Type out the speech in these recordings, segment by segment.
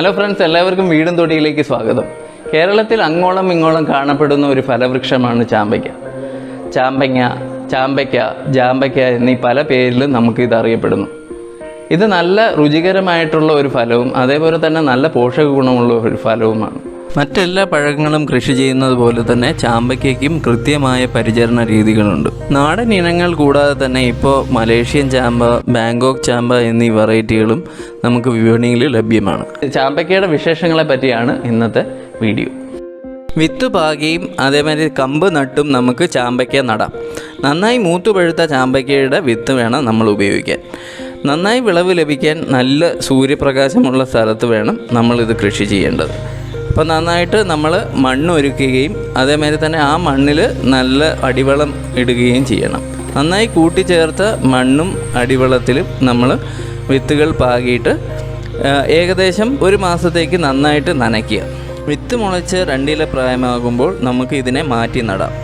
Hello friends, എല്ലാവർക്കും വീടും തൊടിയിലേക്ക് സ്വാഗതം. കേരളത്തിൽ അങ്ങോളം ഇങ്ങോളം കാണപ്പെടുന്ന ഒരു ഫലവൃക്ഷമാണ് ചാമ്പയ്ക്ക. ചാമ്പയ്ക്ക, ജാമ്പയ്ക്ക എന്നീ പല പേരിലും നമുക്കിത് അറിയപ്പെടുന്നു. ഇത് നല്ല രുചികരമായിട്ടുള്ള ഒരു ഫലവും അതേപോലെ തന്നെ നല്ല പോഷക ഗുണമുള്ള ഒരു ഫലവുമാണ്. മറ്റെല്ലാ പഴങ്ങളും കൃഷി ചെയ്യുന്നത് പോലെ തന്നെ ചാമ്പയ്ക്കും കൃത്യമായ പരിചരണ രീതികളുണ്ട്. നാടൻ ഇനങ്ങൾ കൂടാതെ തന്നെ ഇപ്പോൾ മലേഷ്യൻ ചാമ്പ, ബാങ്കോക്ക് ചാമ്പ എന്നീ വെറൈറ്റികളും നമുക്ക് വിപണിയിൽ ലഭ്യമാണ്. ചാമ്പയ്ക്കയുടെ വിശേഷങ്ങളെ പറ്റിയാണ് ഇന്നത്തെ വീഡിയോ. വിത്ത് പാകിയും അതേമാതിരി കമ്പ് നട്ടും നമുക്ക് ചാമ്പയ്ക്ക നടാം. നന്നായി മൂത്തുപഴുത്ത ചാമ്പയ്ക്കയുടെ വിത്ത് വേണം നമ്മൾ ഉപയോഗിക്കാൻ. നന്നായി വിളവ് ലഭിക്കാൻ നല്ല സൂര്യപ്രകാശമുള്ള സ്ഥലത്ത് വേണം നമ്മളിത് കൃഷി ചെയ്യേണ്ടത്. അപ്പോൾ നന്നായിട്ട് നമ്മൾ മണ്ണ് ഒരുക്കുകയും അതേമാതിരി തന്നെ ആ മണ്ണിൽ നല്ല അടിവളം ഇടുകയും ചെയ്യണം. നന്നായി കൂട്ടിച്ചേർത്ത മണ്ണും അടിവളത്തിലും നമ്മൾ വിത്തുകൾ പാകിയിട്ട് ഏകദേശം ഒരു മാസത്തേക്ക് നന്നായിട്ട് നനയ്ക്കുക. വിത്ത് മുളച്ച് 2 ഇല പ്രായമാകുമ്പോൾ നമുക്ക് ഇതിനെ മാറ്റി നടാം.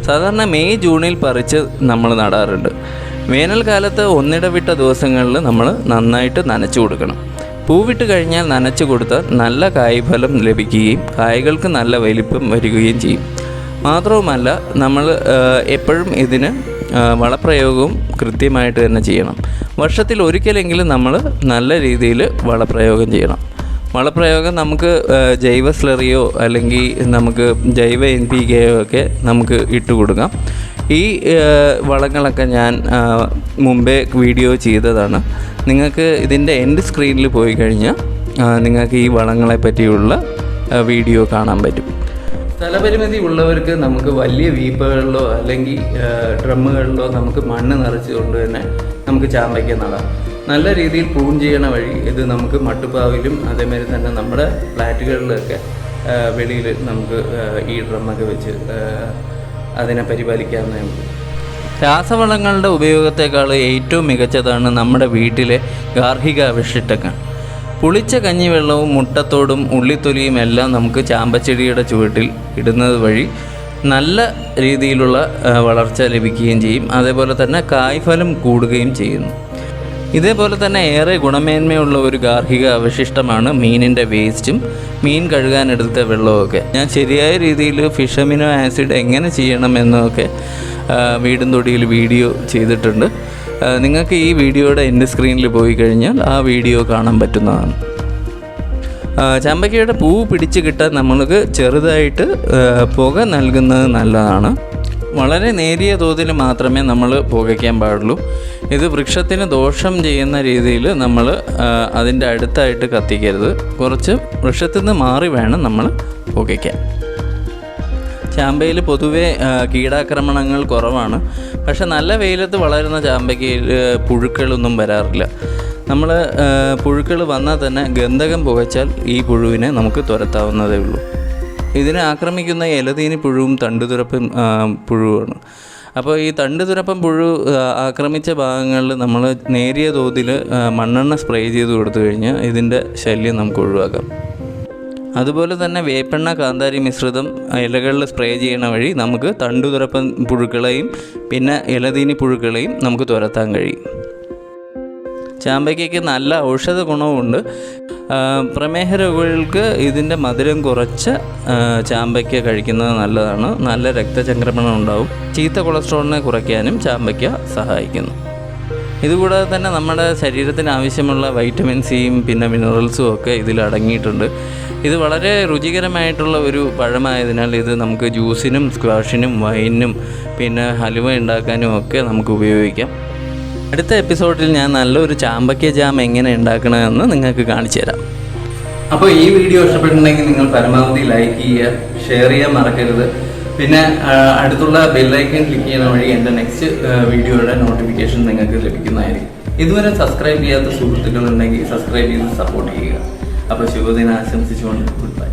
സാധാരണ മെയ് ജൂണിൽ പറിച്ച് നമ്മൾ നടാറുണ്ട്. വേനൽക്കാലത്ത് ഒന്നിടവിട്ട ദിവസങ്ങളിൽ നമ്മൾ നന്നായിട്ട് നനച്ചു കൊടുക്കണം. പൂവിട്ട് കഴിഞ്ഞാൽ നനച്ചു കൊടുത്താൽ നല്ല കായ്ഫലം ലഭിക്കുകയും കായ്കൾക്ക് നല്ല വലിപ്പം വരികയും ചെയ്യും. മാത്രവുമല്ല, നമ്മൾ എപ്പോഴും ഇതിന് വളപ്രയോഗവും കൃത്യമായിട്ട് തന്നെ ചെയ്യണം. വർഷത്തിൽ ഒരിക്കലെങ്കിലും നമ്മൾ നല്ല രീതിയിൽ വളപ്രയോഗം ചെയ്യണം. വളപ്രയോഗം നമുക്ക് ജൈവ സ്ലറിയോ അല്ലെങ്കിൽ നമുക്ക് ജൈവ NPK ഒക്കെ നമുക്ക് ഇട്ട് കൊടുക്കാം. ഈ വളങ്ങളൊക്കെ ഞാൻ മുമ്പേ വീഡിയോ ചെയ്തതാണ്. നിങ്ങൾക്ക് ഇതിൻ്റെ എൻഡ് സ്ക്രീനിൽ പോയി കഴിഞ്ഞാൽ നിങ്ങൾക്ക് ഈ വളങ്ങളെ പറ്റിയുള്ള വീഡിയോ കാണാൻ പറ്റും. സ്ഥലപരിമിതി ഉള്ളവർക്ക് നമുക്ക് വലിയ വീപ്പുകളിലോ അല്ലെങ്കിൽ ഡ്രമ്മുകളിലോ നമുക്ക് മണ്ണ് നിറച്ചുകൊണ്ട് തന്നെ നമുക്ക് ചാമ്പയ്ക്ക നടാം. നല്ല രീതിയിൽ പ്രൂൺ ചെയ്യണ വഴി ഇത് നമുക്ക് മട്ടുപ്പാവിലും അതേമാതിരി തന്നെ നമ്മുടെ ഫ്ലാറ്റുകളിലൊക്കെ വെളിയിൽ നമുക്ക് ഈ ഡ്രമ്മൊക്കെ വെച്ച് അതിനെ പരിപാലിക്കാവുന്നേ ഉള്ളൂ. രാസവളങ്ങളുടെ ഉപയോഗത്തെക്കാൾ ഏറ്റവും മികച്ചതാണ് നമ്മുടെ വീട്ടിലെ ഗാർഹിക അവശിഷ്ടങ്ങൾ. പുളിച്ച കഞ്ഞിവെള്ളവും മുട്ടത്തോടും ഉള്ളിത്തൊലിയും എല്ലാം നമുക്ക് ചാമ്പച്ചെടിയുടെ ചുവട്ടിൽ ഇടുന്നത് വഴി നല്ല രീതിയിലുള്ള വളർച്ച ലഭിക്കുകയും ചെയ്യും. അതേപോലെ തന്നെ കായ്ഫലം കൂടുകയും ചെയ്യുന്നു. ഇതേപോലെ തന്നെ ഏറെ ഗുണമേന്മയുള്ള ഒരു ഗാർഹിക അവശിഷ്ടമാണ് മീനിൻ്റെ വേസ്റ്റും മീൻ കഴുകാനെടുത്ത വെള്ളമൊക്കെ. ഞാൻ ശരിയായ രീതിയിൽ ഫിഷ് അമിനോ ആസിഡ് എങ്ങനെ ചെയ്യണം എന്നൊക്കെ വീടും തൊടിയിൽ വീഡിയോ ചെയ്തിട്ടുണ്ട്. നിങ്ങൾക്ക് ഈ വീഡിയോയുടെ എൻഡ് സ്ക്രീനിൽ പോയി കഴിഞ്ഞാൽ ആ വീഡിയോ കാണാൻ പറ്റുന്നതാണ്. ചാമ്പയ്ക്കയുടെ പൂ പിടിച്ച് കിട്ടാൻ നമ്മൾക്ക് ചെറുതായിട്ട് പുക നൽകുന്നത് നല്ലതാണ്. വളരെ നേരിയ തോതിൽ മാത്രമേ നമ്മൾ പുകയ്ക്കാൻ പാടുള്ളൂ. ഇത് വൃക്ഷത്തിന് ദോഷം ചെയ്യുന്ന രീതിയിൽ നമ്മൾ അതിൻ്റെ അടുത്തായിട്ട് കത്തിക്കരുത്. കുറച്ച് വൃക്ഷത്തിൽ നിന്ന് മാറി വേണം നമ്മൾ പുകയ്ക്കാൻ. ചാമ്പയിൽ പൊതുവേ കീടാക്രമണങ്ങൾ കുറവാണ്. പക്ഷെ നല്ല വെയിലത്ത് വളരുന്ന ചാമ്പയ്ക്കയിൽ പുഴുക്കളൊന്നും വരാറില്ല. നമ്മൾ പുഴുക്കൾ വന്നാൽ തന്നെ ഗന്ധകം പുകച്ചാൽ ഈ പുഴുവിനെ നമുക്ക് തുരത്താവുന്നതേ ഉള്ളൂ. ഇതിനെ ആക്രമിക്കുന്ന ഇലതീനി പുഴുവും തണ്ടുതുരപ്പൻ പുഴുവാണ്. അപ്പോൾ ഈ തണ്ടുതുരപ്പൻ പുഴു ആക്രമിച്ച ഭാഗങ്ങളിൽ നമ്മൾ നേരിയ തോതിൽ മണ്ണെണ്ണ സ്പ്രേ ചെയ്ത് കൊടുത്തു കഴിഞ്ഞാൽ ഇതിൻ്റെ ശല്യം നമുക്ക് ഒഴിവാക്കാം. അതുപോലെ തന്നെ വേപ്പെണ്ണ കാന്താരി മിശ്രിതം ഇലകളിൽ സ്പ്രേ ചെയ്യണ വഴി നമുക്ക് തണ്ടുതുരപ്പൻ പുഴുക്കളെയും പിന്നെ ഇലതീനി പുഴുക്കളെയും നമുക്ക് തുരത്താൻ കഴിയും. ചാമ്പയ്ക്കയ്ക്ക് നല്ല ഔഷധ ഗുണവുമുണ്ട്. പ്രമേഹ രോഗികൾക്ക് ഇതിൻ്റെ മധുരം കുറച്ച് ചാമ്പയ്ക്ക കഴിക്കുന്നത് നല്ലതാണ്. നല്ല രക്തചംക്രമണം ഉണ്ടാവും. ചീത്ത കൊളസ്ട്രോളിനെ കുറയ്ക്കാനും ചാമ്പയ്ക്ക സഹായിക്കുന്നു. ഇതുകൂടാതെ തന്നെ നമ്മുടെ ശരീരത്തിന് ആവശ്യമുള്ള വൈറ്റമിൻ സിയും പിന്നെ മിനറൽസും ഒക്കെ ഇതിൽ അടങ്ങിയിട്ടുണ്ട്. ഇത് വളരെ രുചികരമായിട്ടുള്ള ഒരു പഴമായതിനാൽ ഇത് നമുക്ക് ജ്യൂസിനും സ്ക്വാഷിനും വൈനും പിന്നെ ഹലുവ ഉണ്ടാക്കാനും ഒക്കെ നമുക്ക് ഉപയോഗിക്കാം. അടുത്ത എപ്പിസോഡിൽ ഞാൻ നല്ലൊരു ചാമ്പയ്ക്ക ജാം എങ്ങനെ ഉണ്ടാക്കണമെന്ന് നിങ്ങൾക്ക് കാണിച്ചു തരാം. അപ്പോൾ ഈ വീഡിയോ ഇഷ്ടപ്പെട്ടിട്ടുണ്ടെങ്കിൽ നിങ്ങൾ പരമാവധി ലൈക്ക് ചെയ്യുക, ഷെയർ ചെയ്യാൻ മറക്കരുത്. പിന്നെ അടുത്തുള്ള ബെല്ലൈക്കൺ ക്ലിക്ക് ചെയ്യുന്ന വഴി എൻ്റെ നെക്സ്റ്റ് വീഡിയോയുടെ നോട്ടിഫിക്കേഷൻ നിങ്ങൾക്ക് ലഭിക്കുന്നതായിരിക്കും. ഇതുവരെ സബ്സ്ക്രൈബ് ചെയ്യാത്ത സുഹൃത്തുക്കളുണ്ടെങ്കിൽ സബ്സ്ക്രൈബ് ചെയ്ത് സപ്പോർട്ട് ചെയ്യുക. അപ്പോൾ ശുഭദിനം ആശംസിച്ചുകൊണ്ട് ഗുഡ് ബൈ.